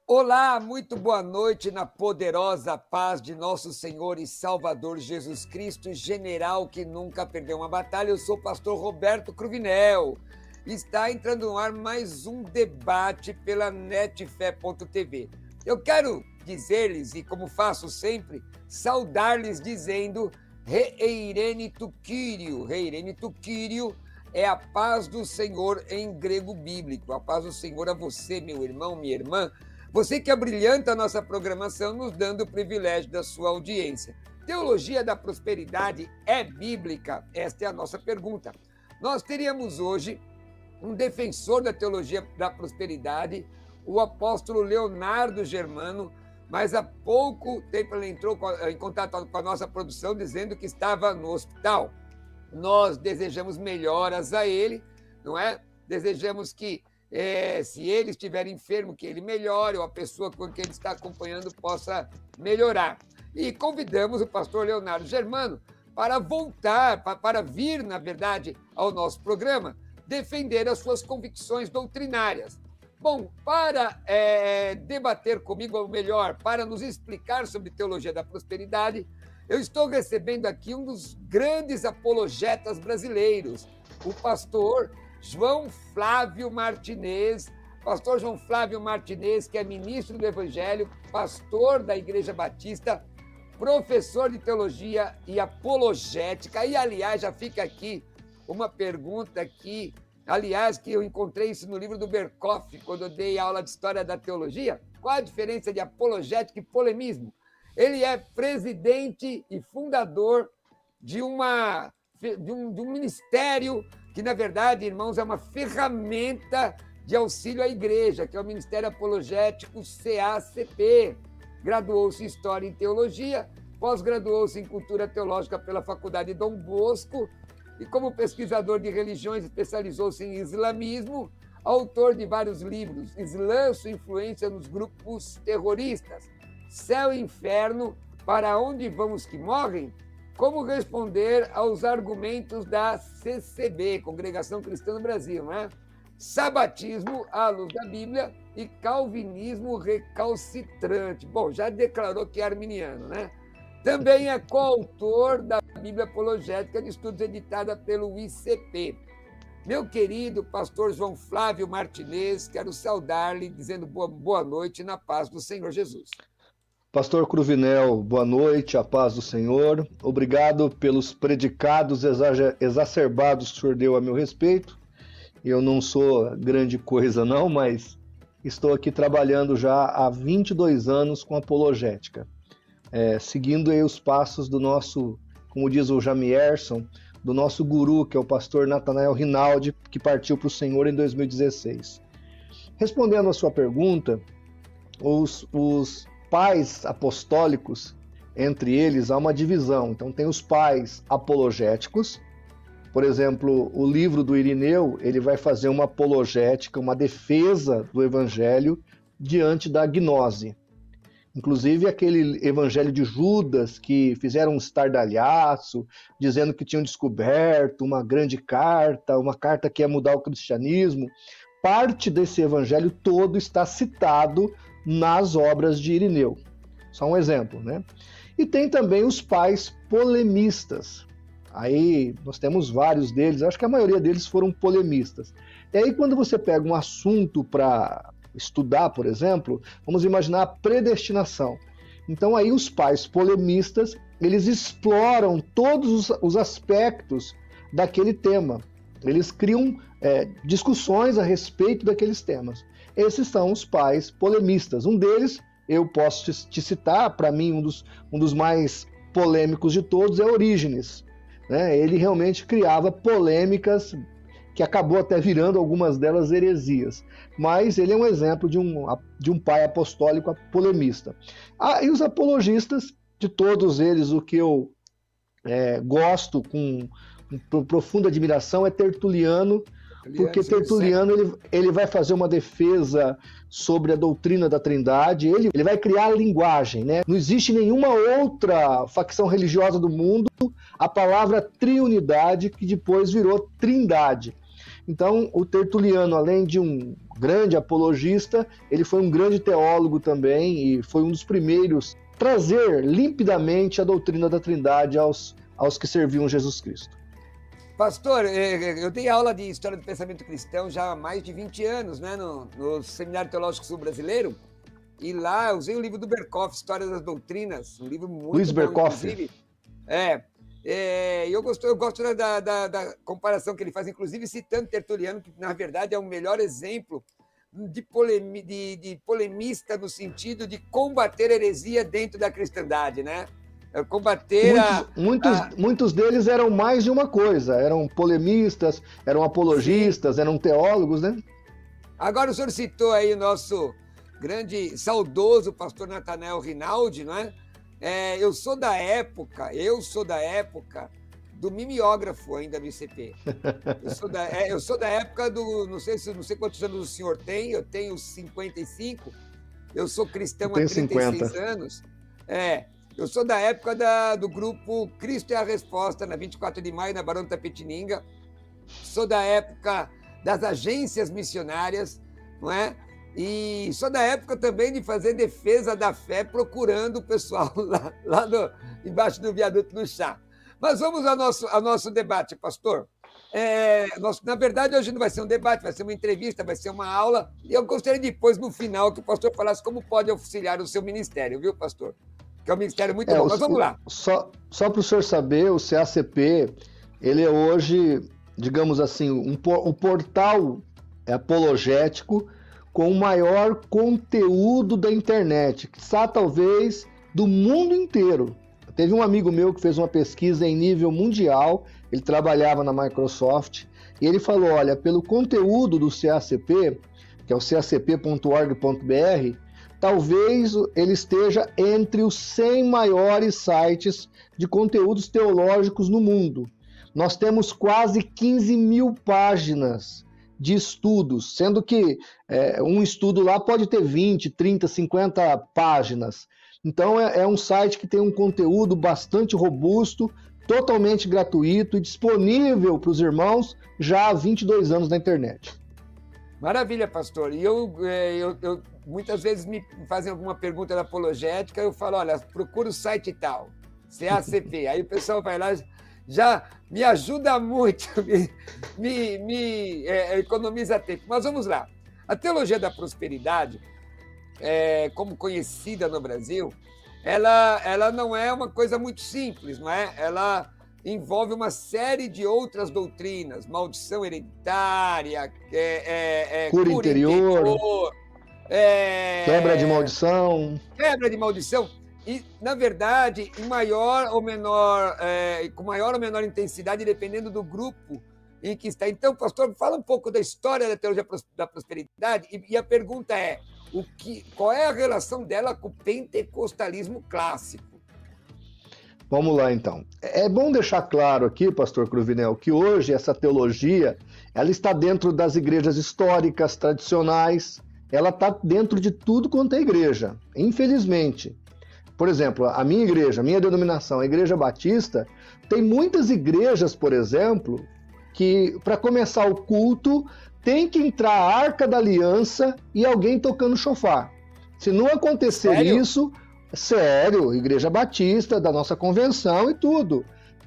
Olá, muito boa noite na poderosa paz de nosso Senhor e Salvador Jesus Cristo, general que nunca perdeu uma batalha. Eu sou o pastor Roberto Cruvinel. Está entrando no ar mais um debate pela netfé.tv. Eu quero dizer-lhes, e como faço sempre, saudar-lhes dizendo Reirene tu Kyrio. Reirene tu Kyrio é a paz do Senhor em grego bíblico. A paz do Senhor a você, meu irmão, minha irmã. Você que abrilhanta a nossa programação, nos dando o privilégio da sua audiência. Teologia da prosperidade é bíblica? Esta é a nossa pergunta. Nós teríamos hoje um defensor da teologia da prosperidade, o apóstolo Leonardo Germano, mas há pouco tempo ele entrou em contato com a nossa produção dizendo que estava no hospital. Nós desejamos melhoras a ele, não é? Desejamos que se ele estiver enfermo, que ele melhore, ou a pessoa com quem ele está acompanhando possa melhorar. E convidamos o pastor Leonardo Germano para voltar, para vir, na verdade, ao nosso programa, defender as suas convicções doutrinárias. Bom, para debater comigo, ou melhor, para nos explicar sobre teologia da prosperidade, eu estou recebendo aqui um dos grandes apologetas brasileiros, o pastor João Flávio Martinez. Pastor João Flávio Martinez, que é ministro do Evangelho, pastor da Igreja Batista, professor de teologia e apologética. E, aliás, já fica aqui uma pergunta aqui, aliás, que eu encontrei isso no livro do Berkoff, quando eu dei aula de História da Teologia. Qual a diferença de apologética e polemismo? Ele é presidente e fundador de um ministério que, na verdade, irmãos, é uma ferramenta de auxílio à igreja, que é o Ministério Apologético CACP. Graduou-se em História e Teologia, pós-graduou-se em Cultura Teológica pela Faculdade Dom Bosco e, como pesquisador de religiões, especializou-se em islamismo, autor de vários livros: Islã, sua influência nos grupos terroristas, Céu e Inferno, para onde vamos que morrem? Como responder aos argumentos da CCB, Congregação Cristã do Brasil, né? Sabatismo à luz da Bíblia e calvinismo recalcitrante. Bom, já declarou que é arminiano, né? Também é coautor da Bíblia Apologética de Estudos, editada pelo ICP. Meu querido pastor João Flávio Martinez, quero saudar-lhe, dizendo boa noite na paz do Senhor Jesus. Pastor Cruvinel, boa noite, a paz do Senhor. Obrigado pelos predicados exacerbados que o senhor deu a meu respeito. Eu não sou grande coisa não, mas estou aqui trabalhando já há 22 anos com apologética, seguindo aí os passos do nosso, como diz o Jamierson, do nosso guru, que é o pastor Nathanael Rinaldi, que partiu para o Senhor em 2016. Respondendo a sua pergunta, os pais apostólicos, entre eles há uma divisão. Então tem os pais apologéticos. Por exemplo, o livro do Irineu, ele vai fazer uma apologética, uma defesa do evangelho diante da gnose. Inclusive aquele evangelho de Judas, que fizeram um estardalhaço, dizendo que tinham descoberto uma grande carta, uma carta que ia mudar o cristianismo. Parte desse evangelho todo está citado nas obras de Irineu. Só um exemplo, né? E tem também os pais polemistas. Aí nós temos vários deles, acho que a maioria deles foram polemistas. E aí quando você pega um assunto para estudar, por exemplo, vamos imaginar a predestinação. Então aí os pais polemistas, eles exploram todos os aspectos daquele tema. Eles criam discussões a respeito daqueles temas. Esses são os pais polemistas. Um deles, eu posso te citar, para mim, um dos mais polêmicos de todos é Orígenes, né? Ele realmente criava polêmicas que acabou até virando algumas delas heresias. Mas ele é um exemplo de um pai apostólico polemista. E os apologistas, de todos eles, o que eu gosto com profunda admiração é Tertuliano, porque Tertuliano ele vai fazer uma defesa sobre a doutrina da Trindade, ele vai criar a linguagem, né? Não existe nenhuma outra facção religiosa do mundo a palavra triunidade que depois virou trindade. Então, o Tertuliano, além de um grande apologista, ele foi um grande teólogo também e foi um dos primeiros a trazer limpidamente a doutrina da Trindade aos que serviam Jesus Cristo. Pastor, eu dei aula de História do Pensamento Cristão já há mais de 20 anos, né, no Seminário Teológico Sul Brasileiro, e lá eu usei o livro do Berkoff, História das Doutrinas, um livro muito Luiz bom, Berkoff. inclusive. Eu gosto da comparação que ele faz, inclusive citando Tertuliano, que na verdade é o melhor exemplo de polemista no sentido de combater a heresia dentro da cristandade, né? Combater muitos deles eram mais de uma coisa, eram polemistas, eram apologistas, eram teólogos, né? Agora o senhor citou aí o nosso grande, saudoso pastor Nathanael Rinaldi, não é? Eu sou da época do mimeógrafo ainda no ICP. Eu sou da época do, não sei quantos anos o senhor tem, eu tenho 55, eu sou cristão há 36 50. anos. Eu sou da época do grupo Cristo é a Resposta, na 24 de maio, na Barão de Tapetininga. Sou da época das agências missionárias, não é? E sou da época também de fazer defesa da fé, procurando o pessoal lá embaixo do viaduto do chá. Mas vamos ao nosso debate, pastor. Na verdade, hoje não vai ser um debate, vai ser uma entrevista, vai ser uma aula. E eu gostaria depois, no final, que o pastor falasse como pode auxiliar o seu ministério, viu, pastor? Que é um ministério muito bom, mas vamos lá. Só para o senhor saber, o CACP, ele é hoje, digamos assim, um portal apologético com o maior conteúdo da internet, que está talvez do mundo inteiro. Teve um amigo meu que fez uma pesquisa em nível mundial, ele trabalhava na Microsoft, e ele falou, olha, pelo conteúdo do CACP, que é o cacp.org.br, talvez ele esteja entre os 100 maiores sites de conteúdos teológicos no mundo. Nós temos quase 15 mil páginas de estudos, sendo que um estudo lá pode ter 20, 30, 50 páginas. Então é um site que tem um conteúdo bastante robusto, totalmente gratuito e disponível para os irmãos já há 22 anos na internet. Maravilha, pastor. E eu muitas vezes me fazem alguma pergunta da apologética, eu falo, olha, procura o site tal, CACP. Aí o pessoal vai lá, já me ajuda muito, me economiza tempo. Mas vamos lá. A teologia da prosperidade, como conhecida no Brasil, ela não é uma coisa muito simples, não é? Ela envolve uma série de outras doutrinas, maldição hereditária, cura interior, quebra de maldição. Quebra de maldição. E, na verdade, com maior ou menor intensidade, dependendo do grupo em que está. Então, pastor, fala um pouco da história da teologia da prosperidade e a pergunta é, qual é a relação dela com o pentecostalismo clássico? Vamos lá, então. É bom deixar claro aqui, pastor Cruvinel, que hoje essa teologia ela está dentro das igrejas históricas, tradicionais, ela está dentro de tudo quanto é igreja, infelizmente. Por exemplo, a minha igreja, a minha denominação, a Igreja Batista, tem muitas igrejas, por exemplo, que para começar o culto tem que entrar a Arca da Aliança e alguém tocando chofar. Se não acontecer isso, sério, Igreja Batista, da nossa convenção e tudo,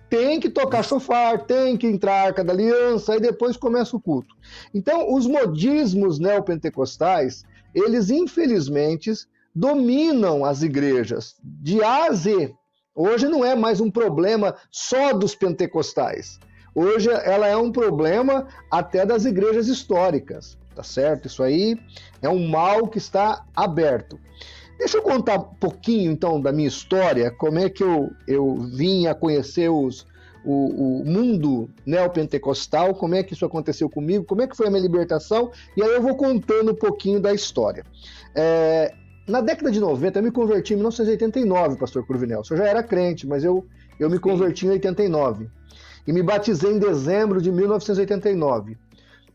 tem que tocar chofar, tem que entrar a Arca da Aliança e depois começa o culto. Então, os modismos neopentecostais, eles infelizmente dominam as igrejas de A a Z. Hoje não é mais um problema só dos pentecostais. Hoje ela é um problema até das igrejas históricas, tá certo? Isso aí é um mal que está aberto. Deixa eu contar um pouquinho, então, da minha história, como é que eu vim a conhecer o mundo neopentecostal, como é que isso aconteceu comigo, como é que foi a minha libertação, e aí eu vou contando um pouquinho da história. Na década de 90, eu me converti em 1989, pastor Cruvinel. O senhor já era crente, mas eu me converti em 89. E me batizei em dezembro de 1989.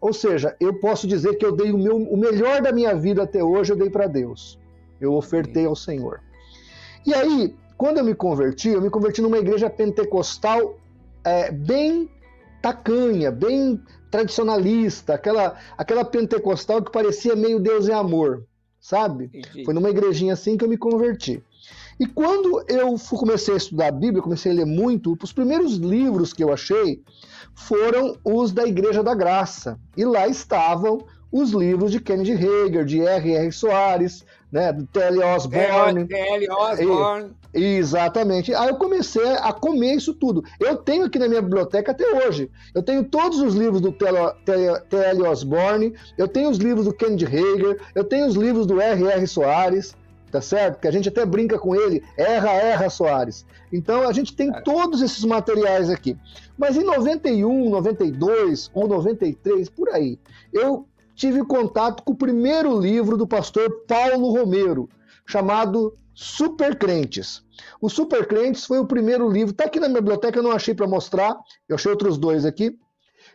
Ou seja, eu posso dizer que eu dei o melhor da minha vida até hoje, eu dei para Deus. Eu ofertei ao Senhor. E aí, quando eu me converti numa igreja pentecostal bem tacanha, bem tradicionalista, aquela pentecostal que parecia meio Deus é amor, sabe? Entendi. Foi numa igrejinha assim que eu me converti. E quando eu comecei a estudar a Bíblia, comecei a ler muito, os primeiros livros que eu achei foram os da Igreja da Graça. E lá estavam os livros de Kennedy Hagin, de R.R. Soares, né, do T.L. Osborne. T.L. Osborne. Exatamente. Aí eu comecei a comer isso tudo. Eu tenho aqui na minha biblioteca até hoje. Eu tenho todos os livros do T.L. Osborne, eu tenho os livros do Kennedy Hagin, eu tenho os livros do R.R. Soares, tá certo? Que a gente até brinca com ele, erra Soares. Então a gente tem todos esses materiais aqui. Mas em 91, 92 ou 93, por aí, eu tive contato com o primeiro livro do pastor Paulo Romero, chamado Supercrentes. O Supercrentes foi o primeiro livro, está aqui na minha biblioteca, eu não achei para mostrar, eu achei outros dois aqui.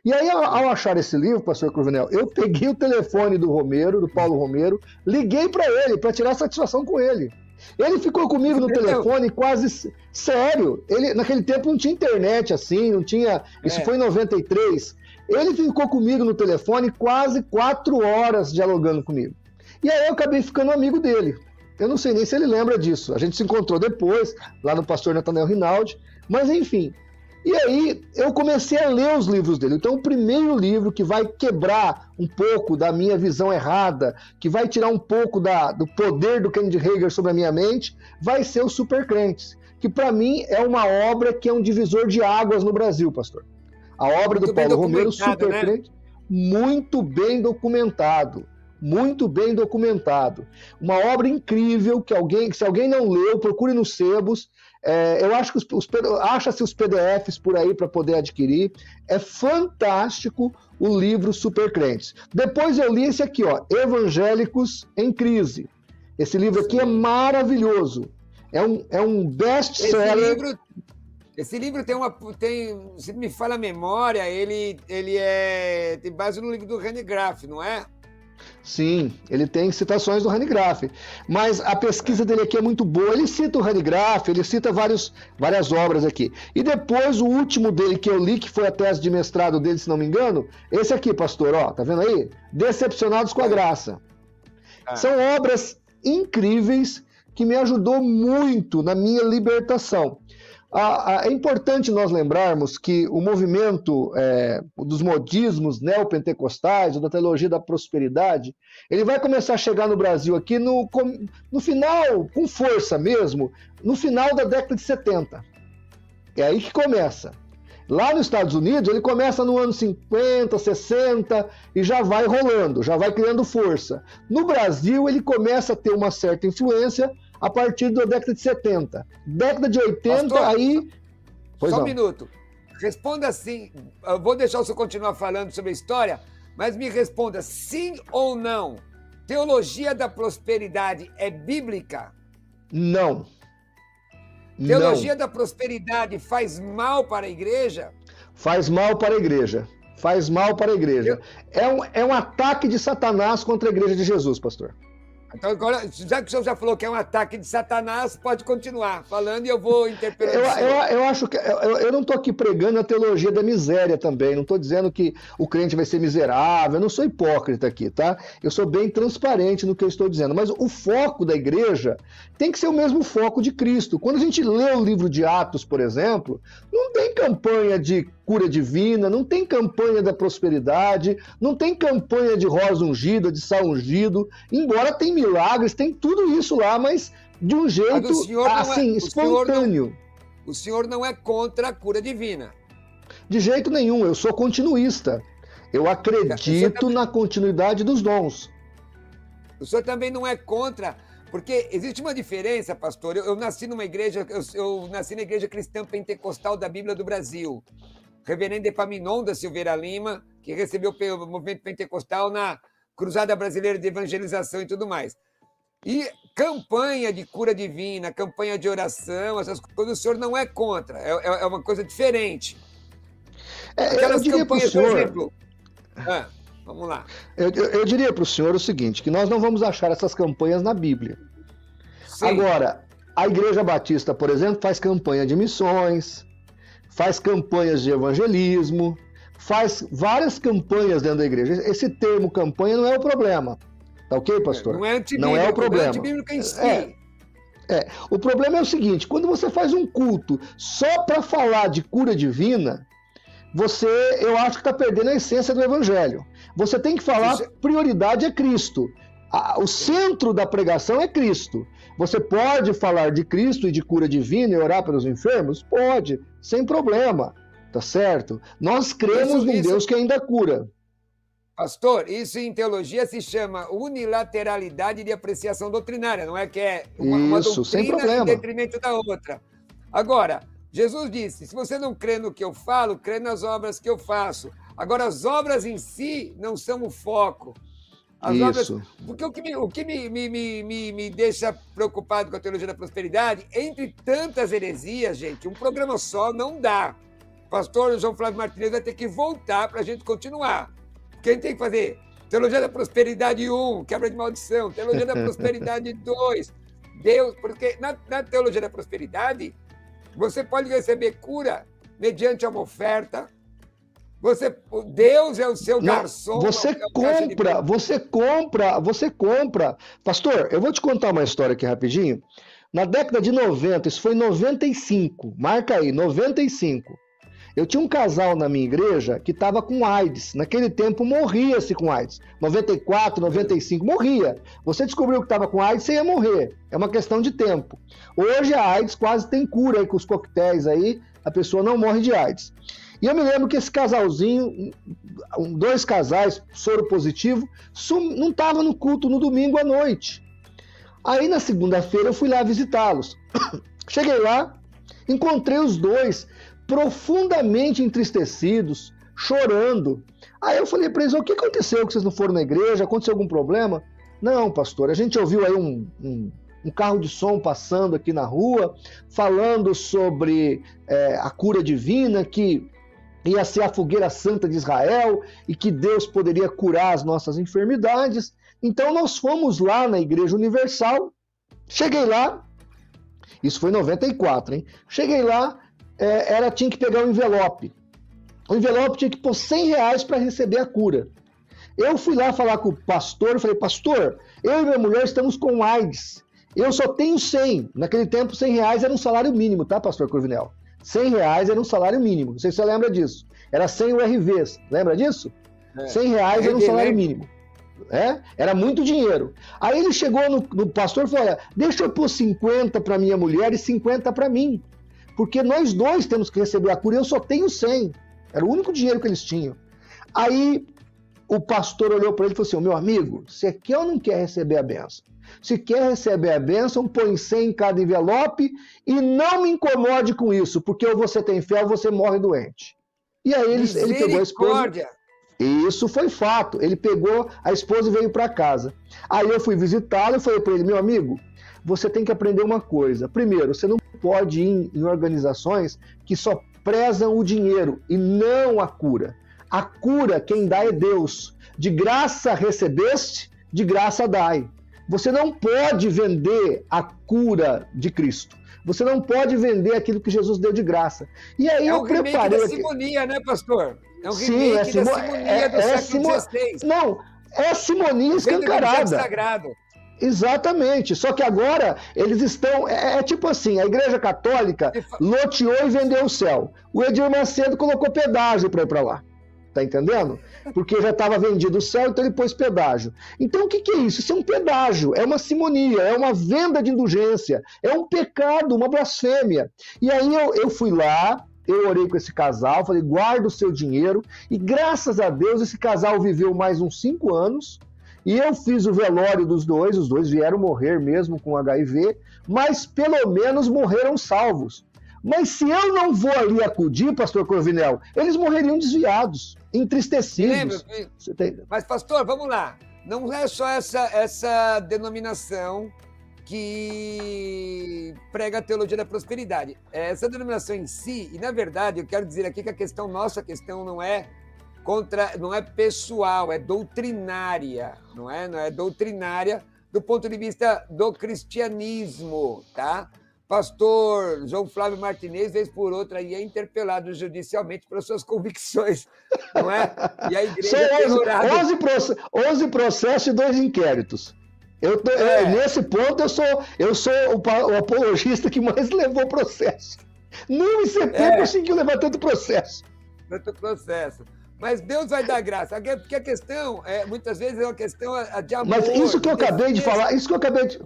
E aí, ao achar esse livro, pastor Cruvinel, eu peguei o telefone do Romero, do Paulo Romero, liguei para ele, para tirar satisfação com ele. Ele ficou comigo no telefone quase sério. Ele, naquele tempo não tinha internet assim, não tinha. Isso foi em 93. Ele ficou comigo no telefone quase 4 horas dialogando comigo. E aí eu acabei ficando amigo dele. Eu não sei nem se ele lembra disso. A gente se encontrou depois, lá no pastor Nathanael Rinaldi. Mas enfim. E aí eu comecei a ler os livros dele. Então o primeiro livro que vai quebrar um pouco da minha visão errada, que vai tirar um pouco do poder do Kennedy Hagin sobre a minha mente, vai ser o Supercrentes, que para mim é uma obra que é um divisor de águas no Brasil, pastor. A obra do Paulo Romero, Supercrentes, muito bem documentado. Muito bem documentado. Uma obra incrível que se alguém não leu, procure nos sebos. Eu acho que acha-se os PDFs por aí para poder adquirir. É fantástico o livro Supercrentes. Depois eu li esse aqui, ó, Evangélicos em Crise. Esse livro aqui é maravilhoso. É um best-seller. Esse livro tem, se me falha a memória, ele tem base no livro do Randy Graff, não é? Sim, ele tem citações do Randy Graff, mas a pesquisa dele aqui é muito boa. Ele cita o Randy Graff, ele cita várias obras aqui. E depois o último dele que eu li, que foi a tese de mestrado dele, se não me engano, esse aqui, pastor, ó, tá vendo aí? Decepcionados com a Graça. São obras incríveis que me ajudou muito na minha libertação. É importante nós lembrarmos que o movimento dos modismos neopentecostais, ou da teologia da prosperidade, ele vai começar a chegar no Brasil aqui no final, com força mesmo, no final da década de 70. É aí que começa. Lá nos Estados Unidos, ele começa no ano 50, 60 e já vai rolando, já vai criando força. No Brasil, ele começa a ter uma certa influência a partir da década de 70. Década de 80, pastor, aí... Pois só não. Um minuto. Responda assim. Eu vou deixar o senhor continuar falando sobre a história, mas me responda sim ou não. Teologia da prosperidade é bíblica? Não. Teologia da prosperidade faz mal para a igreja? Faz mal para a igreja. Faz mal para a igreja. É um ataque de Satanás contra a igreja de Jesus, pastor. Então, agora, já que o senhor já falou que é um ataque de Satanás, pode continuar falando e eu vou interpretar. Eu acho que eu não estou aqui pregando a teologia da miséria também, não estou dizendo que o crente vai ser miserável, eu não sou hipócrita aqui, tá? Eu sou bem transparente no que eu estou dizendo, mas o foco da igreja tem que ser o mesmo foco de Cristo. Quando a gente lê o livro de Atos, por exemplo, não tem campanha de cura divina, não tem campanha da prosperidade, não tem campanha de rosa ungida, de sal ungido, embora tem milagres, tem tudo isso lá, mas de um jeito assim, espontâneo. O senhor não é contra a cura divina. De jeito nenhum, eu sou continuista. Eu acredito na continuidade dos dons. O senhor também não é contra, porque existe uma diferença, pastor. Eu nasci numa igreja, eu nasci na Igreja Cristã Pentecostal da Bíblia do Brasil. Reverendo Epaminondas da Silveira Lima, que recebeu o movimento pentecostal na Cruzada Brasileira de Evangelização e tudo mais. E campanha de cura divina, campanha de oração, essas coisas, o senhor não é contra, é uma coisa diferente. Aquelas campanhas, por exemplo... vamos lá. Eu diria para o senhor o seguinte, que nós não vamos achar essas campanhas na Bíblia. Sim. Agora, a Igreja Batista, por exemplo, faz campanha de missões, faz campanhas de evangelismo, faz várias campanhas dentro da igreja. Esse termo campanha não é o problema. Tá ok, pastor? Não é antibíblico, não é o problema. Não é antibíblico em si. O problema é o seguinte, quando você faz um culto só para falar de cura divina, eu acho que está perdendo a essência do evangelho. Você tem que falar, prioridade é Cristo. O centro da pregação é Cristo. Você pode falar de Cristo e de cura divina e orar pelos enfermos? Pode, sem problema, tá certo? Nós cremos num Deus que ainda cura. Pastor, isso em teologia se chama unilateralidade de apreciação doutrinária, não é que é uma doutrina em detrimento da outra. Agora, Jesus disse, se você não crê no que eu falo, crê nas obras que eu faço. Agora, as obras em si não são o foco. As obras, porque o que me deixa preocupado com a teologia da prosperidade, entre tantas heresias, gente, um programa só não dá. O pastor João Flávio Martinez vai ter que voltar para a gente continuar. Quem tem que fazer? Teologia da prosperidade 1, quebra de maldição. Teologia da prosperidade 2, Deus. Porque na teologia da prosperidade, você pode receber cura mediante uma oferta. Deus é o seu garçom. Você compra. Pastor, eu vou te contar uma história aqui rapidinho. Na década de 90, isso foi em 95, marca aí, 95. Eu tinha um casal na minha igreja que estava com AIDS. Naquele tempo morria-se com AIDS. 94, 95, morria. Você descobriu que estava com AIDS, você ia morrer. É uma questão de tempo. Hoje a AIDS quase tem cura aí com os coquetéis aí, a pessoa não morre de AIDS. E eu me lembro que esse casalzinho, 2 casais, soro positivo, não estava no culto no domingo à noite. Aí na segunda-feira eu fui lá visitá-los. Cheguei lá, encontrei os 2 profundamente entristecidos, chorando. Aí eu falei para eles, o que aconteceu que vocês não foram na igreja? Aconteceu algum problema? Não, pastor, a gente ouviu aí um carro de som passando aqui na rua, falando sobre a cura divina, que ia ser a fogueira santa de Israel e que Deus poderia curar as nossas enfermidades. Então nós fomos lá na Igreja Universal, cheguei lá, isso foi em 94, hein? Cheguei lá, tinha que pegar um envelope. O envelope tinha que pôr R$100 para receber a cura. Eu fui lá falar com o pastor, eu falei, pastor, eu e minha mulher estamos com AIDS. Eu só tenho 100. Naquele tempo, R$100 era um salário mínimo, tá, pastor Cruvinel? R$100 era um salário mínimo. Não sei se você lembra disso. Era 100 URVs. Lembra disso? R$100 era um salário mínimo. Era muito dinheiro. Aí ele chegou no pastor e falou, olha, deixa eu pôr 50 para minha mulher e 50 para mim. Porque nós 2 temos que receber a cura e eu só tenho 100. Era o único dinheiro que eles tinham. Aí o pastor olhou para ele e falou assim, meu amigo, você quer ou não quer receber a bênção? Se quer receber a bênção, põe 100 em cada envelope e não me incomode com isso, porque ou você tem fé ou você morre doente. E aí ele pegou a esposa. Isso foi fato. Ele pegou a esposa e veio para casa. Aí eu fui visitá-lo e falei para ele, meu amigo, você tem que aprender uma coisa. Primeiro, você não pode ir em organizações que só prezam o dinheiro e não a cura. A cura, quem dá é Deus. De graça recebeste, de graça dai. Você não pode vender a cura de Cristo. Você não pode vender aquilo que Jesus deu de graça. E aí eu preparei... É um remake da simonia, né, pastor? É um remake da simonia do século XVI. Não, é a simonia escancarada. Sagrado. Exatamente. Só que agora eles estão... É tipo assim, a Igreja Católica loteou e vendeu o céu. O Edir Macedo colocou pedágio para ir para lá. Tá entendendo? Porque já estava vendido o céu, então ele pôs pedágio. Então o que é isso? Isso é um pedágio, é uma simonia, é uma venda de indulgência, é um pecado, uma blasfêmia. E aí eu fui lá, eu orei com esse casal, falei, guarda o seu dinheiro, e graças a Deus esse casal viveu mais uns 5 anos, e eu fiz o velório dos 2, os 2 vieram morrer mesmo com HIV, mas pelo menos morreram salvos. Mas se eu não vou ali acudir, pastor Corvinel, eles morreriam desviados, entristecidos. Mas, pastor, vamos lá. Não é só essa denominação que prega a teologia da prosperidade. Essa denominação em si, e na verdade, eu quero dizer aqui que a nossa questão não é pessoal, é doutrinária, não é doutrinária do ponto de vista do cristianismo, tá? pastor João Flávio Martinez, vez por outra, aí é interpelado judicialmente pelas suas convicções, não é? E a igreja tem orado... 11 processos e 2 inquéritos. Nesse ponto, eu sou o apologista que mais levou processo. Nem o ICP conseguiu levar tanto processo. Tanto processo. Mas Deus vai dar graça, porque a questão, muitas vezes, é uma questão de amor. Mas isso que eu acabei de falar,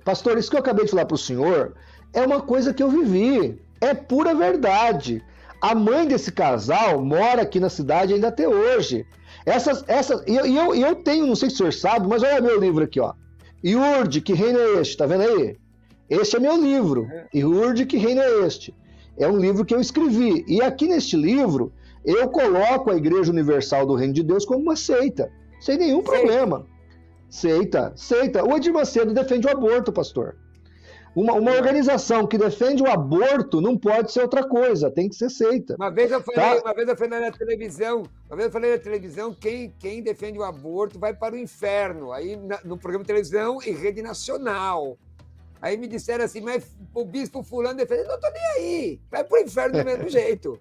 pastor, isso que eu acabei de falar para o senhor, é uma coisa que eu vivi. É pura verdade. A mãe desse casal mora aqui na cidade ainda até hoje. Eu tenho, não sei se o senhor sabe, mas olha meu livro aqui, ó. Iurde, que reino é este? Tá vendo aí? Este é meu livro. Iurde, que reino é este? É um livro que eu escrevi. E aqui neste livro, eu coloco a Igreja Universal do Reino de Deus como uma seita. Sem nenhum problema. Seita. O Edir Macedo defende o aborto, pastor. Uma organização que defende o aborto não pode ser outra coisa, tem que ser seita. Uma vez eu falei na televisão, quem defende o aborto vai para o inferno, aí no programa de televisão e rede nacional. Aí me disseram assim, mas o bispo fulano defende, não estou nem aí, vai para o inferno do mesmo jeito.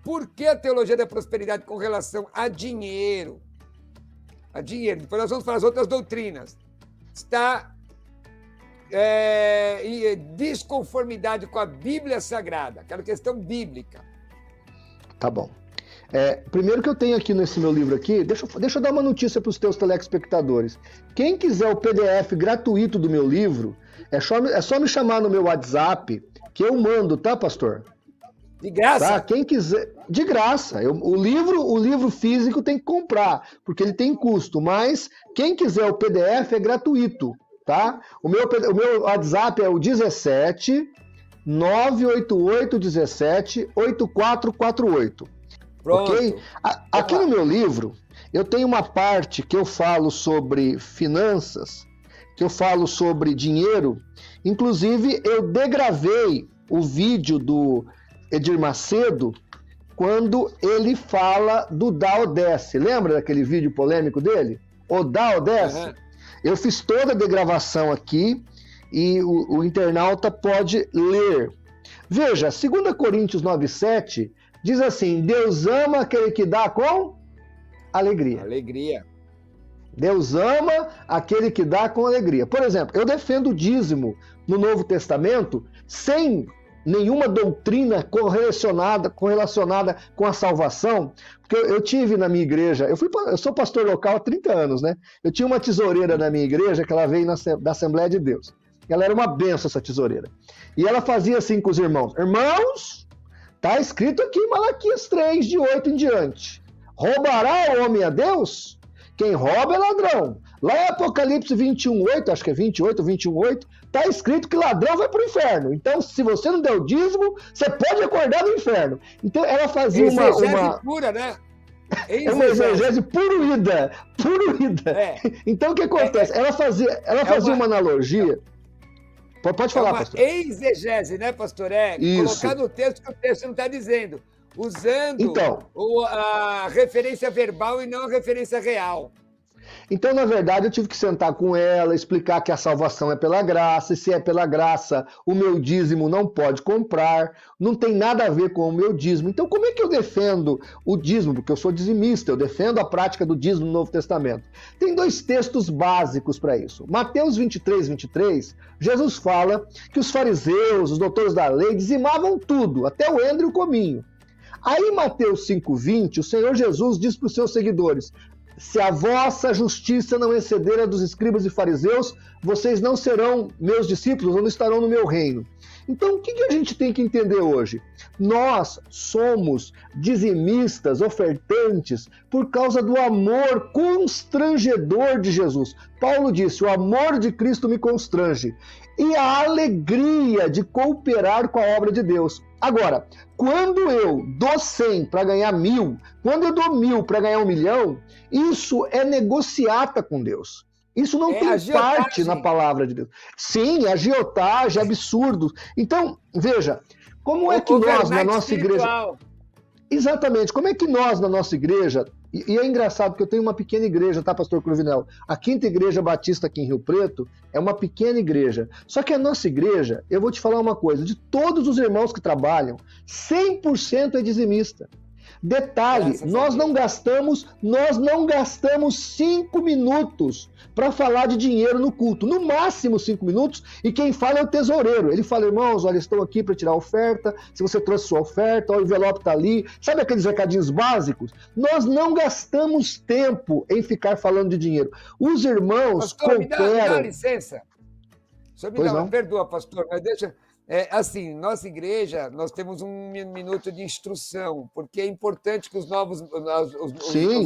Por que a teologia da prosperidade com relação a dinheiro? Depois nós vamos para as outras doutrinas. Está em desconformidade com a Bíblia Sagrada, aquela questão bíblica. Tá bom. Primeiro que eu tenho aqui nesse meu livro aqui, deixa eu dar uma notícia para os teus telespectadores. Quem quiser o PDF gratuito do meu livro, é só me chamar no meu WhatsApp, que eu mando, tá, pastor? De graça? Tá? Quem quiser, de graça. O livro físico tem que comprar, porque ele tem custo, mas quem quiser o PDF é gratuito, tá? O meu WhatsApp é o 17 988 17 8448. Pronto. Ok? Aqui no meu livro, eu tenho uma parte que eu falo sobre finanças, que eu falo sobre dinheiro. Inclusive, eu degravei o vídeo do Edir Macedo quando ele fala do Dá ou Desce. Lembra daquele vídeo polêmico dele? O Dá ou Desce? Uhum. Eu fiz toda a degravação aqui e o internauta pode ler. Veja, 2 Coríntios 9,7 diz assim: Deus ama aquele que dá com alegria. Alegria. Deus ama aquele que dá com alegria. Por exemplo, eu defendo o dízimo no Novo Testamento sem nenhuma doutrina correlacionada com a salvação, porque eu tive na minha igreja, eu sou pastor local há 30 anos, né? Eu tinha uma tesoureira na minha igreja que ela veio da Assembleia de Deus. Ela era uma benção, essa tesoureira. E ela fazia assim com os irmãos: irmãos, está escrito aqui em Malaquias 3, de 8 em diante. Roubará o homem a Deus? Quem rouba é ladrão. Lá em Apocalipse 21:8, acho que é 28, 21:8, está escrito que ladrão vai para o inferno. Então, se você não deu dízimo, você pode acordar no inferno. Então, ela fazia uma pura, né? É uma exegese poluída. Então, o que acontece? Ela fazia uma analogia. Pode falar, pastor. Exegese, né, pastor? Colocar no texto que o texto não está dizendo. Usando a referência verbal e não a referência real. Então, na verdade, eu tive que sentar com ela, explicar que a salvação é pela graça, e se é pela graça, o meu dízimo não pode comprar, não tem nada a ver com o meu dízimo. Então, como é que eu defendo o dízimo? Porque eu sou dizimista, eu defendo a prática do dízimo no Novo Testamento. Tem 2 textos básicos para isso. Mateus 23, Jesus fala que os fariseus, os doutores da lei, dizimavam tudo, até o endro e o cominho. Aí, em Mateus 5:20, o Senhor Jesus diz para os seus seguidores: se a vossa justiça não exceder a dos escribas e fariseus, vocês não serão meus discípulos ou não estarão no meu reino. Então, o que a gente tem que entender hoje? Nós somos dizimistas, ofertantes, por causa do amor constrangedor de Jesus. Paulo disse: o amor de Cristo me constrange. E a alegria de cooperar com a obra de Deus. Agora, quando eu dou 100 para ganhar 1.000, quando eu dou 1.000 para ganhar 1 milhão, isso é negociata com Deus. Isso não tem parte na palavra de Deus. Sim, agiotagem, absurdo. Então, veja, como é que nós na nossa igreja... Exatamente, como é que nós na nossa igreja E é engraçado, porque eu tenho uma pequena igreja, tá, pastor Cruvinel? A Quinta Igreja Batista aqui em Rio Preto é uma pequena igreja. Só que a nossa igreja, eu vou te falar uma coisa, de todos os irmãos que trabalham, 100% é dizimista. Detalhe, nós não gastamos 5 minutos para falar de dinheiro no culto. No máximo 5 minutos, e quem fala é o tesoureiro. Ele fala, irmãos, olha, estou aqui para tirar a oferta, se você trouxe sua oferta, o envelope está ali. Sabe aqueles recadinhos básicos? Nós não gastamos tempo em ficar falando de dinheiro. Os irmãos pastor, cooperam... me dá licença. Perdoa, pastor, mas deixa... assim, nossa igreja, nós temos um minuto de instrução, porque é importante que os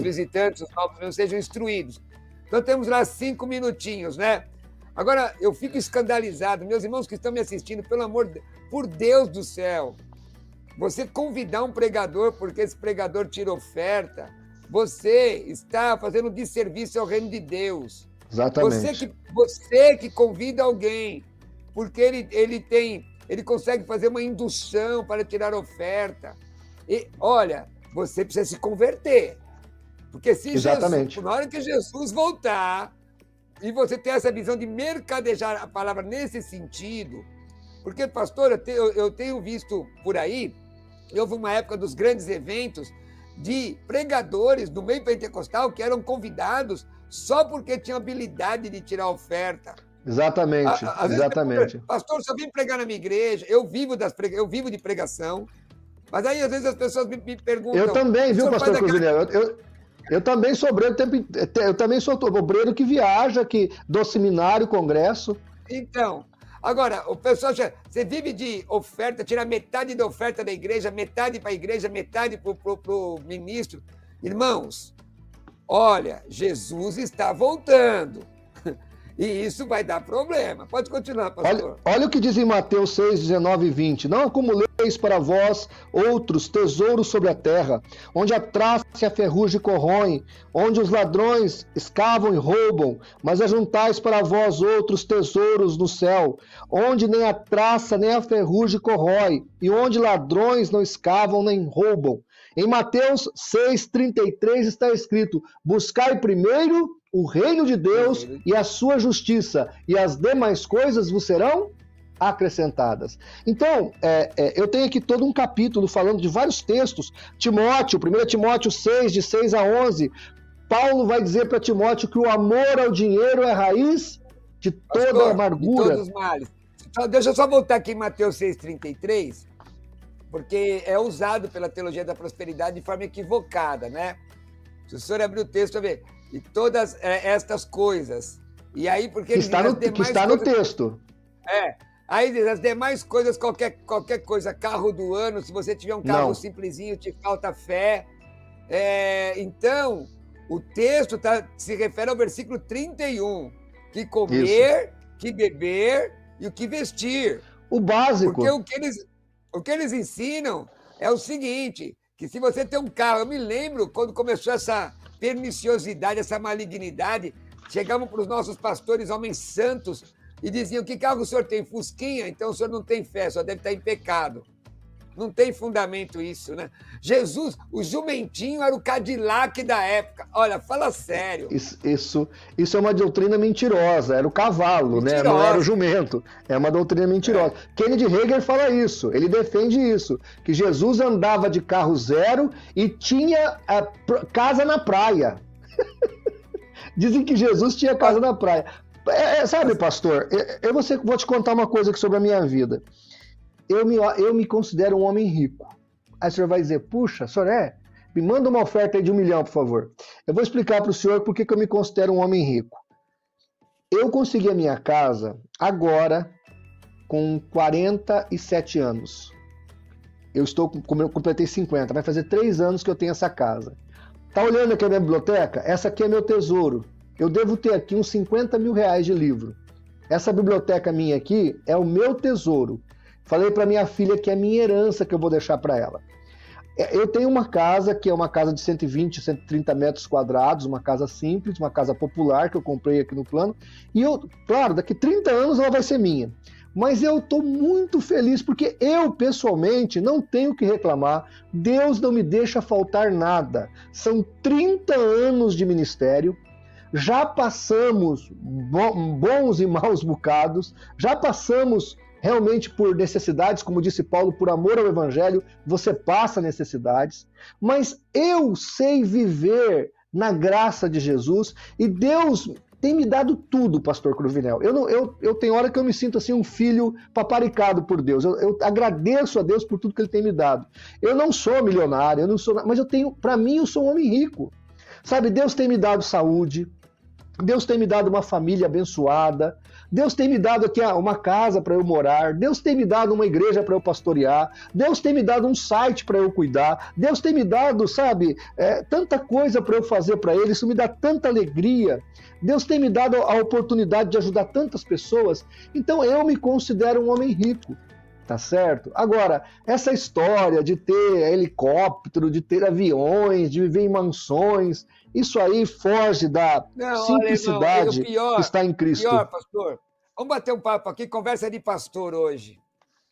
visitantes, os novos membros sejam instruídos. Então, temos lá 5 minutinhos, né? Agora, eu fico escandalizado, meus irmãos que estão me assistindo, por Deus do céu, você convidar um pregador, porque esse pregador tira oferta, você está fazendo um desserviço ao reino de Deus. Exatamente. Você que convida alguém, porque ele consegue fazer uma indução para tirar oferta. E, olha, você precisa se converter. Porque se Exatamente. Jesus, na hora que Jesus voltar, e você ter essa visão de mercadejar a palavra nesse sentido, porque, pastor, eu tenho visto por aí, houve uma época dos grandes eventos de pregadores do meio pentecostal que eram convidados só porque tinham habilidade de tirar oferta. Exatamente, exatamente. Pastor, só vim pregar na minha igreja, eu vivo de pregação, mas aí às vezes as pessoas me perguntam... Eu também, viu, pastor Cruvinel? Eu também sou obreiro, eu também sou obreiro que viaja, que do seminário, congresso. Então, agora, o pessoal você vive de oferta, tira metade da oferta da igreja, metade para a igreja, metade para o ministro. Irmãos, olha, Jesus está voltando. E isso vai dar problema. Pode continuar, pastor. Olha o que diz em Mateus 6, 19 e 20. Não acumuleis para vós outros tesouros sobre a terra, onde a traça e a ferrugem corroem, onde os ladrões escavam e roubam, mas ajuntais para vós outros tesouros no céu, onde nem a traça nem a ferrugem corrói, e onde ladrões não escavam nem roubam. Em Mateus 6, 33 está escrito, buscai primeiro o reino de Deus e a sua justiça, e as demais coisas vos serão acrescentadas. Então, eu tenho aqui todo um capítulo falando de vários textos. Timóteo, 1 Timóteo 6, de 6 a 11, Paulo vai dizer para Timóteo que o amor ao dinheiro é a raiz de toda a amargura. De todos os males. Deixa eu só voltar aqui em Mateus 6, 33, porque é usado pela teologia da prosperidade de forma equivocada, né? Se o senhor abrir o texto, vai ver... E todas estas coisas. E aí, porque está no texto. Aí diz, as demais coisas, qualquer coisa, carro do ano, se você tiver um carro simplesinho, te falta fé. Então, o texto se refere ao versículo 31, que comer, que beber e o que vestir. O básico. Porque o que eles ensinam é o seguinte, que se você tem um carro, eu me lembro quando começou essa perniciosidade, essa malignidade, chegavam para os nossos pastores, homens santos, e diziam, que carro o senhor tem? Fusquinha? Então o senhor não tem fé, só deve estar em pecado. Não tem fundamento isso, né? Jesus, o jumentinho era o Cadillac da época. Olha, fala sério. Isso é uma doutrina mentirosa, era o cavalo, né? Não era o jumento. É uma doutrina mentirosa. Kennedy Hagin fala isso, ele defende isso, que Jesus andava de carro zero e tinha casa na praia. Dizem que Jesus tinha casa na praia. Sabe, pastor, eu vou te contar uma coisa aqui sobre a minha vida. Eu me considero um homem rico. Aí o senhor vai dizer, puxa, senhor me manda uma oferta aí de 1 milhão, por favor. Eu vou explicar para o senhor por que eu me considero um homem rico. Eu consegui a minha casa agora com 47 anos. Eu completei 50, vai fazer 3 anos que eu tenho essa casa. Tá olhando aqui a minha biblioteca? Essa aqui é meu tesouro. Eu devo ter aqui uns 50 mil reais de livro. Essa biblioteca minha aqui é o meu tesouro. Falei para minha filha que é minha herança que eu vou deixar para ela. Eu tenho uma casa que é uma casa de 120, 130 metros quadrados, uma casa simples, uma casa popular que eu comprei aqui no plano. E claro, daqui 30 anos ela vai ser minha. Mas eu estou muito feliz porque eu, pessoalmente, não tenho o que reclamar. Deus não me deixa faltar nada. São 30 anos de ministério, já passamos bons e maus bocados, já passamos realmente por necessidades, como disse Paulo, por amor ao Evangelho, você passa necessidades, mas eu sei viver na graça de Jesus e Deus tem me dado tudo, pastor Cruvinel. Eu tenho hora que eu me sinto assim um filho paparicado por Deus. Eu agradeço a Deus por tudo que Ele tem me dado. Eu não sou milionário, mas para mim, eu sou um homem rico. Sabe, Deus tem me dado saúde, Deus tem me dado uma família abençoada, Deus tem me dado aqui uma casa para eu morar, Deus tem me dado uma igreja para eu pastorear, Deus tem me dado um site para eu cuidar, Deus tem me dado, sabe, tanta coisa para eu fazer para Ele, isso me dá tanta alegria. Deus tem me dado a oportunidade de ajudar tantas pessoas, então eu me considero um homem rico, tá certo? Agora, essa história de ter helicóptero, de ter aviões, de viver em mansões, isso aí foge da simplicidade que está em Cristo. Pior, pastor. Vamos bater um papo aqui, conversa de pastor hoje.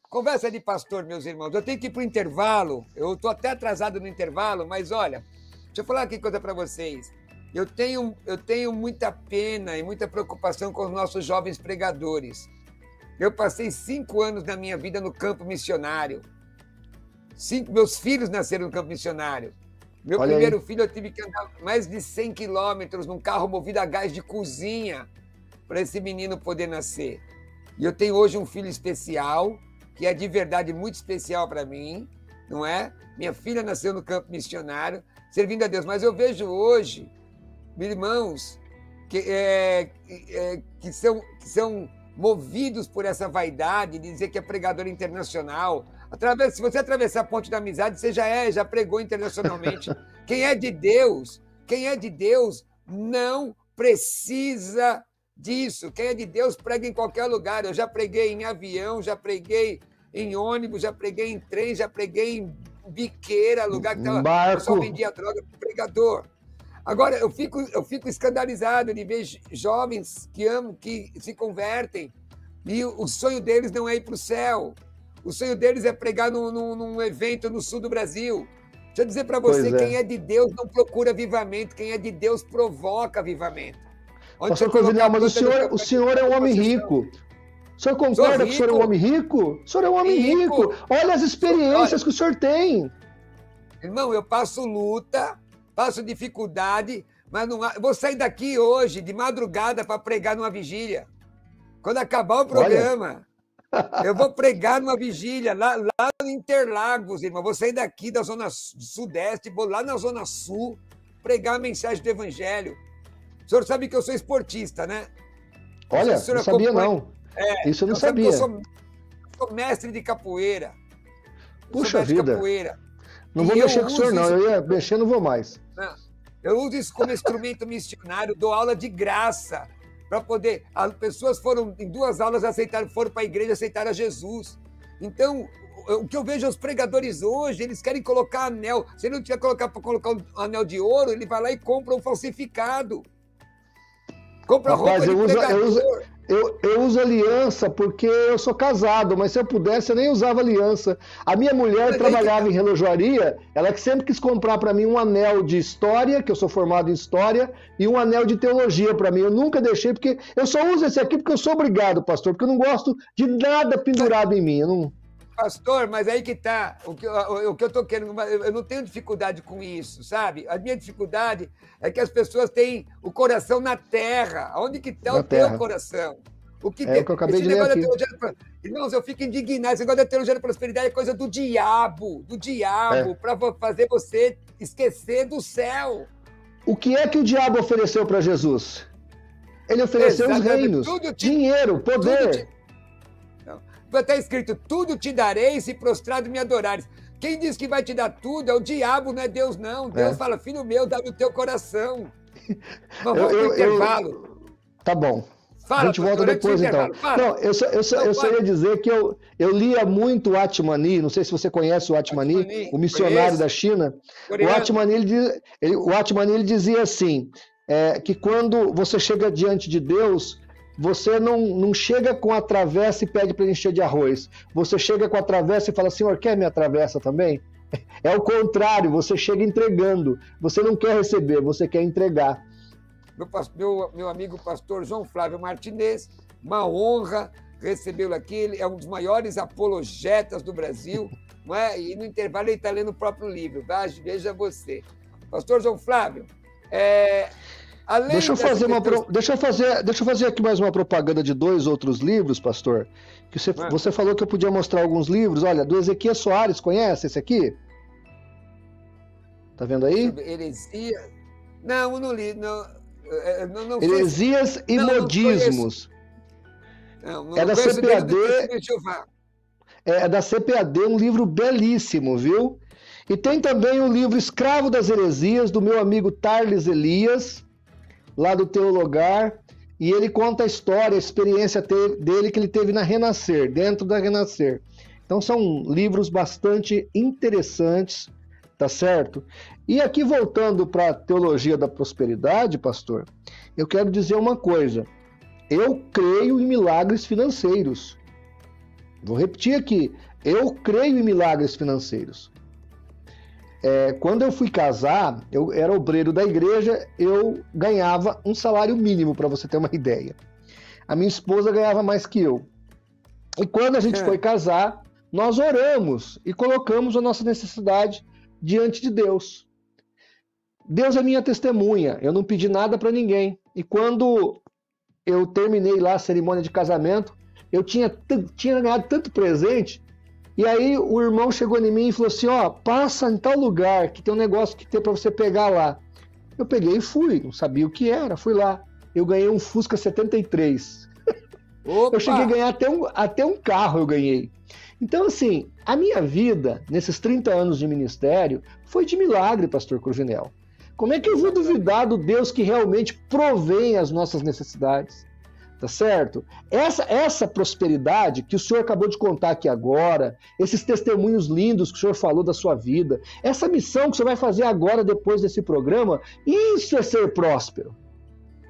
Conversa de pastor, meus irmãos. Eu tenho que ir para o intervalo, eu estou até atrasado no intervalo, mas olha, deixa eu falar aqui coisa para vocês. Eu tenho muita pena e muita preocupação com os nossos jovens pregadores. Eu passei 5 anos da minha vida no campo missionário. Meus filhos nasceram no campo missionário. Meu primeiro filho, eu tive que andar mais de 100 quilômetros num carro movido a gás de cozinha para esse menino poder nascer. E eu tenho hoje um filho especial, que é de verdade muito especial para mim, não é? Minha filha nasceu no campo missionário, servindo a Deus. Mas eu vejo hoje irmãos que são movidos por essa vaidade de dizer que é pregador internacional. Se você atravessar a ponte da amizade, você já pregou internacionalmente. Quem é de Deus não precisa disso. Quem é de Deus prega em qualquer lugar. Eu já preguei em avião, já preguei em ônibus, já preguei em trem, já preguei em biqueira, lugar que o pessoal vendia droga para pregador. Agora, eu fico escandalizado de ver jovens que se convertem e o sonho deles não é ir para o céu. O sonho deles é pregar num evento no sul do Brasil. Deixa eu dizer para você, quem é de Deus não procura avivamento, quem é de Deus provoca avivamento. Pastor Cruvinel, mas o senhor é um homem rico. O senhor concorda que o senhor é um homem rico? O senhor é um homem rico. Olha as experiências que o senhor tem. Irmão, eu passo luta, passo dificuldade, mas não vou sair daqui hoje, de madrugada, para pregar numa vigília. Quando acabar o programa, eu vou pregar numa vigília, lá em Interlagos, irmão. Vou sair daqui da Zona Sudeste, vou lá na Zona Sul, pregar a mensagem do Evangelho. O senhor sabe que eu sou esportista, né? Olha, não sabia não. Isso eu não sabia. Eu sou mestre de capoeira. Puxa vida. Não vou mexer com o senhor, não. Eu ia mexer, não vou mais. Não. Eu uso isso como instrumento missionário, dou aula de graça para poder... As pessoas foram, em 2 aulas, foram para a igreja, aceitaram a Jesus. Então, o que eu vejo os pregadores hoje, eles querem colocar anel. Se ele não tiver para colocar um anel de ouro, ele vai lá e compra um falsificado. Compra roupa de pregador. Eu uso aliança porque eu sou casado, mas se eu pudesse eu nem usava aliança. A minha mulher trabalhava em relojoaria, ela que sempre quis comprar para mim um anel de história, que eu sou formado em história, e um anel de teologia para mim. Eu nunca deixei, porque eu só uso esse aqui porque eu sou obrigado, pastor, porque eu não gosto de nada pendurado em mim. Eu não... Pastor, mas aí que tá, o que eu tô querendo, eu não tenho dificuldade com isso, sabe? A minha dificuldade é que as pessoas têm o coração na terra. Onde que tá o teu coração? O que o que eu acabei de ler aqui. Irmãos, eu fico indignado. Esse negócio da teologia da prosperidade é coisa do diabo, para fazer você esquecer do céu. O que é que o diabo ofereceu para Jesus? Ele ofereceu os reinos, dinheiro, poder. Está escrito, tudo te darei se prostrado me adorares. Quem diz que vai te dar tudo é o diabo, não é Deus, não. Deus fala, filho meu, dá no teu coração. Vamos pro intervalo. Tá bom. Fala, a gente volta depois, então. Não, eu só ia dizer que eu lia muito o Atmani, não sei se você conhece o Atmani, o missionário da China. O Atmani ele dizia assim, que quando você chega diante de Deus, você não chega com a travessa e pede para encher de arroz. Você chega com a travessa e fala, Senhor, quer minha travessa também? É o contrário, você chega entregando. Você não quer receber, você quer entregar. Meu amigo pastor João Flávio Martinez, uma honra recebê-lo aqui. Ele é um dos maiores apologetas do Brasil, não é? E no intervalo ele está lendo o próprio livro. Veja você. Pastor João Flávio, deixa eu fazer aqui mais uma propaganda de 2 outros livros, pastor. Que você falou que eu podia mostrar alguns livros. Olha, do Ezequiel Soares, conhece esse aqui? Tá vendo aí? Heresias? Não, eu não li. Não Heresias e Modismos. É da CPAD. É da CPAD, um livro belíssimo, viu? E tem também o livro Escravo das Heresias, do meu amigo Tarles Elias, lá do Teologar, e ele conta a história, a experiência dele que ele teve na Renascer, dentro da Renascer. Então são livros bastante interessantes, tá certo? E aqui voltando para a teologia da prosperidade, pastor, eu quero dizer uma coisa. Eu creio em milagres financeiros. Vou repetir aqui. Eu creio em milagres financeiros. Quando eu fui casar, eu era obreiro da igreja, eu ganhava um salário mínimo, para você ter uma ideia. A minha esposa ganhava mais que eu. E quando a gente foi casar, nós oramos e colocamos a nossa necessidade diante de Deus. Deus é minha testemunha, eu não pedi nada para ninguém. E quando eu terminei lá a cerimônia de casamento, eu tinha ganhado tanto presente. E aí o irmão chegou em mim e falou assim, passa em tal lugar, que tem um negócio que tem para você pegar lá. Eu peguei e fui, não sabia o que era, fui lá. Eu ganhei um Fusca 73. Opa! Eu cheguei a ganhar até um carro, eu ganhei. Então, assim, a minha vida, nesses 30 anos de ministério, foi de milagre, pastor Cruvinel. Como é que eu vou duvidar do Deus que realmente provém as nossas necessidades? Tá certo? Essa prosperidade que o senhor acabou de contar aqui agora, esses testemunhos lindos que o senhor falou da sua vida, essa missão que o senhor vai fazer agora depois desse programa, isso é ser próspero.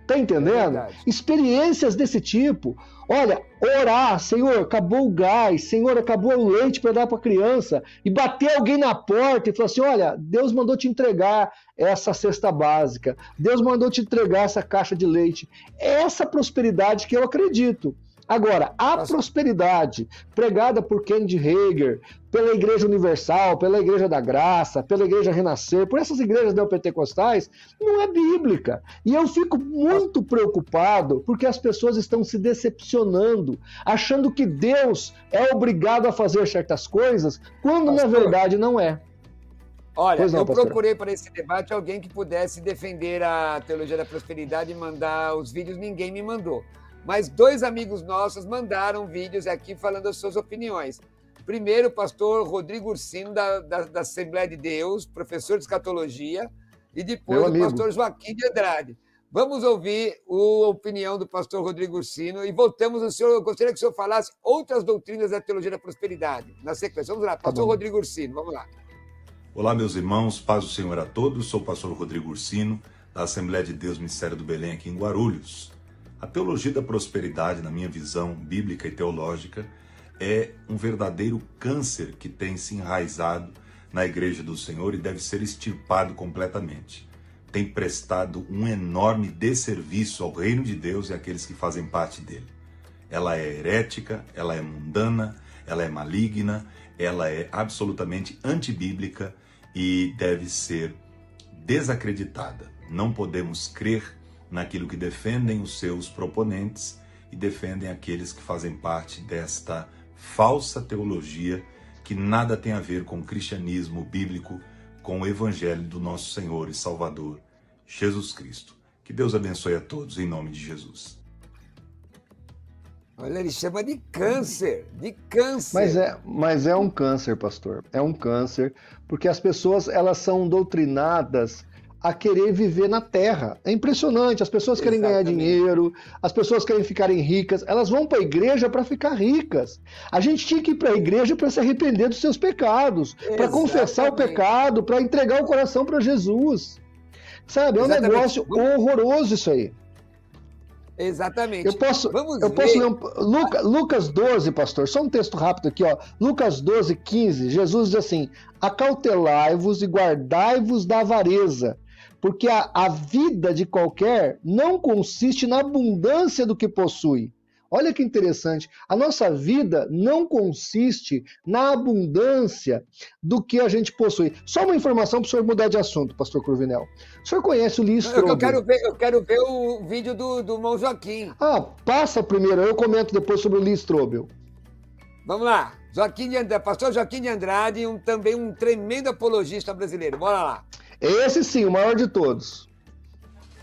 Tá entendendo? Experiências desse tipo. Olha, orar, Senhor, acabou o gás, Senhor, acabou o leite para dar para a criança, e bater alguém na porta e falar assim, olha, Deus mandou te entregar essa cesta básica, Deus mandou te entregar essa caixa de leite. É essa prosperidade que eu acredito. Agora, a prosperidade pregada por Kennedy Hagin, pela Igreja Universal, pela Igreja da Graça, pela Igreja Renascer, por essas igrejas neopentecostais, não é bíblica. E eu fico muito preocupado porque as pessoas estão se decepcionando, achando que Deus é obrigado a fazer certas coisas, quando na verdade não é. Olha, eu procurei para esse debate alguém que pudesse defender a teologia da prosperidade e mandar os vídeos, ninguém me mandou. Mas 2 amigos nossos mandaram vídeos aqui falando as suas opiniões. Primeiro, o pastor Rodrigo Ursino, da Assembleia de Deus, professor de escatologia, e depois o pastor Joaquim de Andrade. Vamos ouvir a opinião do pastor Rodrigo Ursino e voltamos. Eu gostaria que o senhor falasse outras doutrinas da teologia da prosperidade. Na sequência, vamos lá, pastor Rodrigo Ursino, vamos lá. Olá, meus irmãos, paz do Senhor a todos. Sou o pastor Rodrigo Ursino, da Assembleia de Deus Ministério do Belém, aqui em Guarulhos. A teologia da prosperidade, na minha visão bíblica e teológica, é um verdadeiro câncer que tem se enraizado na Igreja do Senhor e deve ser extirpado completamente. Tem prestado um enorme desserviço ao reino de Deus e àqueles que fazem parte dele. Ela é herética, ela é mundana, ela é maligna, ela é absolutamente antibíblica e deve ser desacreditada. Não podemos crer naquilo que defendem os seus proponentes e defendem aqueles que fazem parte desta falsa teologia que nada tem a ver com o cristianismo bíblico, com o evangelho do nosso Senhor e Salvador, Jesus Cristo. Que Deus abençoe a todos, em nome de Jesus. Olha, ele chama de câncer, de câncer. Mas é um câncer, pastor, é um câncer, porque as pessoas, elas são doutrinadas a querer viver na terra. É impressionante, as pessoas querem ganhar dinheiro, as pessoas querem ficarem ricas, elas vão para a igreja para ficar ricas. A gente tinha que ir para a igreja para se arrepender dos seus pecados, para confessar o pecado, para entregar o coração para Jesus. Sabe, é um negócio horroroso isso aí. Exatamente. Eu posso ler Lucas 12, pastor, só um texto rápido aqui, ó. Lucas 12, 15, Jesus diz assim: acautelai-vos e guardai-vos da avareza, porque a vida de qualquer não consiste na abundância do que possui. Olha que interessante, a nossa vida não consiste na abundância do que a gente possui. Só uma informação para o senhor mudar de assunto, pastor Cruvinel. O senhor conhece o Lee Strobel? Eu quero ver o vídeo do irmão Joaquim. Passa primeiro, eu comento depois sobre o Lee Strobel. Vamos lá, pastor Joaquim de Andrade, também um tremendo apologista brasileiro. Bora lá. Esse sim, o maior de todos.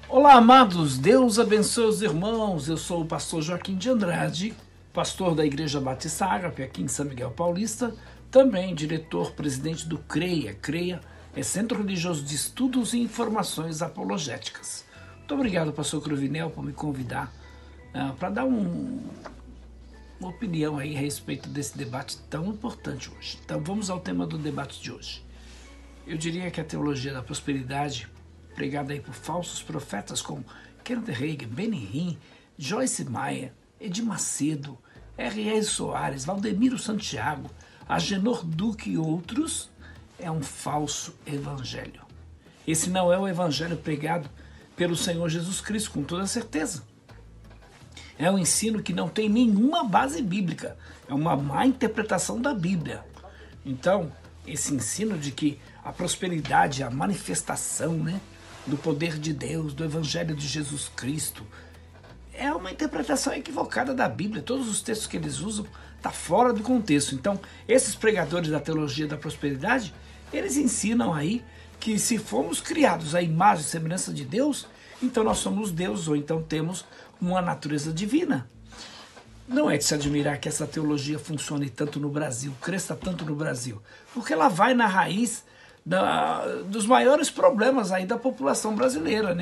Olá, amados, Deus abençoe os irmãos. Eu sou o pastor Joaquim de Andrade, pastor da Igreja Batista Ágape, aqui em São Miguel Paulista, também diretor-presidente do CREA. CREA é Centro Religioso de Estudos e Informações Apologéticas. Muito obrigado, pastor Cruvinel, por me convidar para dar uma opinião aí a respeito desse debate tão importante hoje. Então vamos ao tema do debate de hoje. Eu diria que a teologia da prosperidade, pregada aí por falsos profetas como Kenneth Hagin, Benny Hinn, Joyce Meyer, Edir Macedo, R.R. Soares, Valdemiro Santiago, Agenor Duque e outros, é um falso evangelho. Esse não é o evangelho pregado pelo Senhor Jesus Cristo, com toda certeza. É um ensino que não tem nenhuma base bíblica, é uma má interpretação da Bíblia. Então, esse ensino de que a prosperidade, a manifestação, do poder de Deus, do Evangelho de Jesus Cristo, é uma interpretação equivocada da Bíblia. Todos os textos que eles usam estão fora do contexto. Então, esses pregadores da teologia da prosperidade, eles ensinam aí que se formos criados à imagem e semelhança de Deus, então nós somos Deus, ou então temos uma natureza divina. Não é de se admirar que essa teologia funcione tanto no Brasil, cresça tanto no Brasil, porque ela vai na raiz dos maiores problemas aí da população brasileira,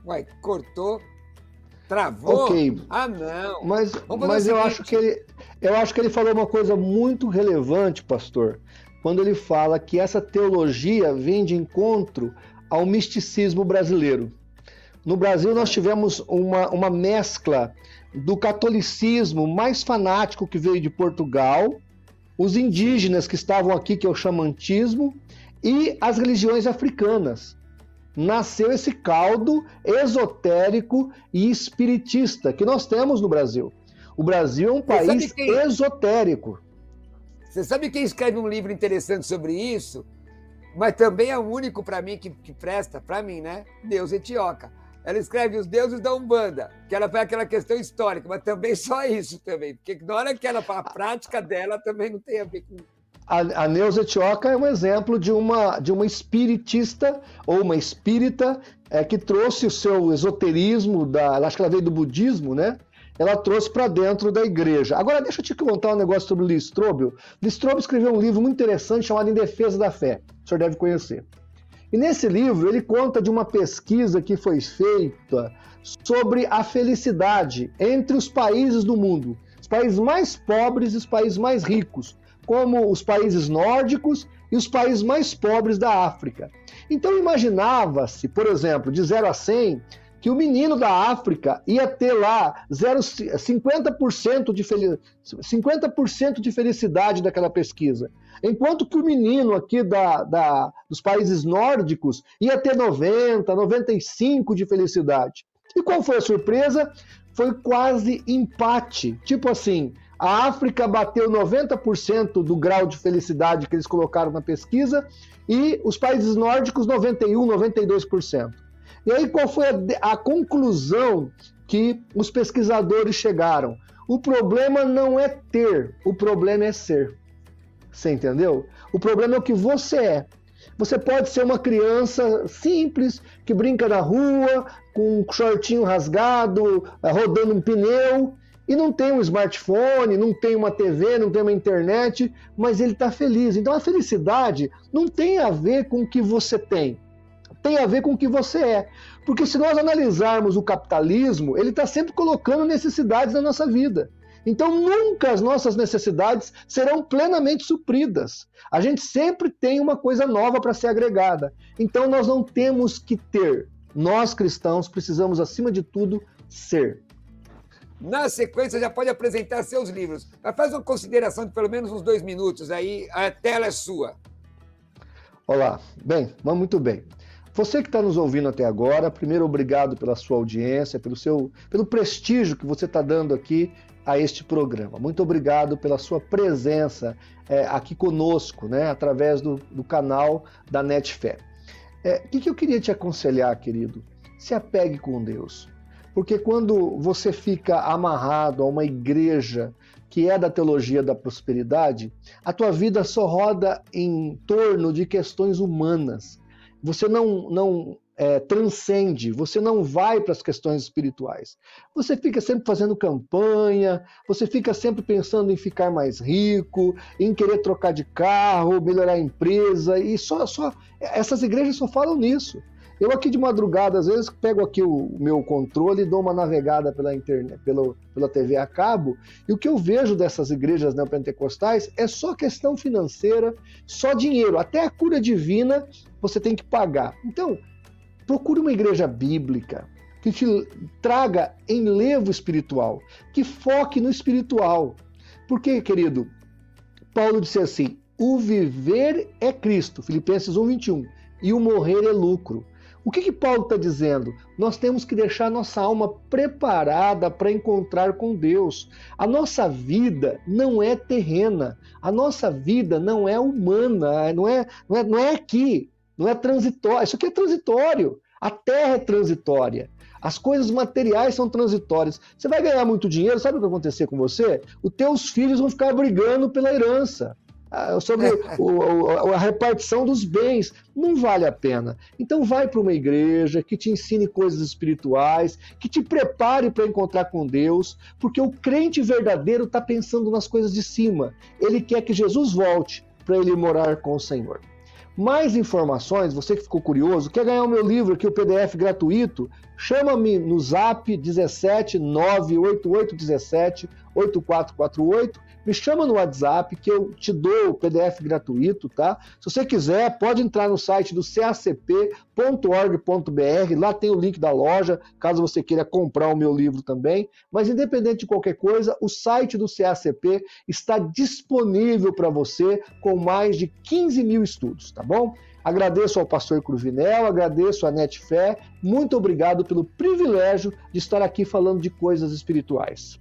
Uai, cortou, travou? Ok. Não. Mas eu acho que ele falou uma coisa muito relevante, pastor, quando ele fala que essa teologia vem de encontro ao misticismo brasileiro. No Brasil nós tivemos uma mescla do catolicismo mais fanático que veio de Portugal, os indígenas que estavam aqui, que é o xamantismo, e as religiões africanas. Nasceu esse caldo esotérico e espiritista que nós temos no Brasil. O Brasil é um país esotérico. Você sabe quem escreve um livro interessante sobre isso? Mas também é o único para mim que presta, para mim, Deus Etioca. Ela escreve os deuses da Umbanda, que ela faz aquela questão histórica, mas também só isso também, porque na hora que ela fala a prática dela também não tem a ver com... A Neuza Etioca é um exemplo de uma espiritista ou uma espírita que trouxe o seu esoterismo, acho que ela veio do budismo, Ela trouxe para dentro da igreja. Agora deixa eu te contar um negócio sobre o Lee Strobel. Lee Strobel escreveu um livro muito interessante chamado Em Defesa da Fé, o senhor deve conhecer. E nesse livro ele conta de uma pesquisa que foi feita sobre a felicidade entre os países do mundo, os países mais pobres e os países mais ricos, como os países nórdicos e os países mais pobres da África. Então imaginava-se, por exemplo, de 0 a 100, que o menino da África ia ter lá 50% de felicidade daquela pesquisa. Enquanto que o menino aqui dos países nórdicos ia ter 90, 95% de felicidade. E qual foi a surpresa? Foi quase empate. Tipo assim, a África bateu 90% do grau de felicidade que eles colocaram na pesquisa e os países nórdicos 91, 92%. E aí qual foi a conclusão que os pesquisadores chegaram? O problema não é ter, o problema é ser. Você entendeu? O problema é o que você é. Você pode ser uma criança simples, que brinca na rua, com um shortinho rasgado, rodando um pneu, e não tem um smartphone, não tem uma TV, não tem uma internet, mas ele está feliz. Então a felicidade não tem a ver com o que você tem a ver com o que você é. Porque se nós analisarmos o capitalismo, ele está sempre colocando necessidades na nossa vida. Então nunca as nossas necessidades serão plenamente supridas. A gente sempre tem uma coisa nova para ser agregada. Então nós não temos que ter. Nós cristãos precisamos, acima de tudo, ser. Na sequência, já pode apresentar seus livros. Mas faz uma consideração de pelo menos uns 2 minutos aí, a tela é sua. Olá, bem, muito bem. Você que está nos ouvindo até agora, primeiro, obrigado pela sua audiência, pelo prestígio que você está dando aqui a este programa. Muito obrigado pela sua presença aqui conosco, né, através do canal da NetFé. O que eu queria te aconselhar, querido? Se apegue com Deus. Porque quando você fica amarrado a uma igreja que é da teologia da prosperidade, a tua vida só roda em torno de questões humanas. Você não transcende, você não vai para as questões espirituais. Você fica sempre fazendo campanha, você fica sempre pensando em ficar mais rico, em querer trocar de carro, melhorar a empresa, e essas igrejas só falam nisso. Eu aqui de madrugada, às vezes, pego aqui o meu controle e dou uma navegada pela internet, pela TV a cabo, e o que eu vejo dessas igrejas neopentecostais é só questão financeira, só dinheiro. Até a cura divina você tem que pagar. Então, procure uma igreja bíblica que te traga enlevo espiritual, que foque no espiritual. Porque, querido, Paulo disse assim, o viver é Cristo, Filipenses 1:21, e o morrer é lucro. O que Paulo está dizendo? Nós temos que deixar nossa alma preparada para encontrar com Deus. A nossa vida não é terrena, a nossa vida não é humana, não é aqui, não é transitório. Isso aqui é transitório. A terra é transitória. As coisas materiais são transitórias. Você vai ganhar muito dinheiro, sabe o que vai acontecer com você? Os teus filhos vão ficar brigando pela herança. Sobre a repartição dos bens, não vale a pena. Então vai para uma igreja que te ensine coisas espirituais, que te prepare para encontrar com Deus, porque o crente verdadeiro está pensando nas coisas de cima. Ele quer que Jesus volte para ele morar com o Senhor. Mais informações, você que ficou curioso, quer ganhar o meu livro aqui, o PDF gratuito, chama-me no zap 17 988 17 8448, me chama no WhatsApp que eu te dou o PDF gratuito, tá? Se você quiser, pode entrar no site do cacp.org.br, lá tem o link da loja, caso você queira comprar o meu livro também, mas independente de qualquer coisa, o site do CACP está disponível para você com mais de 15 mil estudos, tá bom? Agradeço ao pastor Cruvinel, agradeço à NetFé, muito obrigado pelo privilégio de estar aqui falando de coisas espirituais.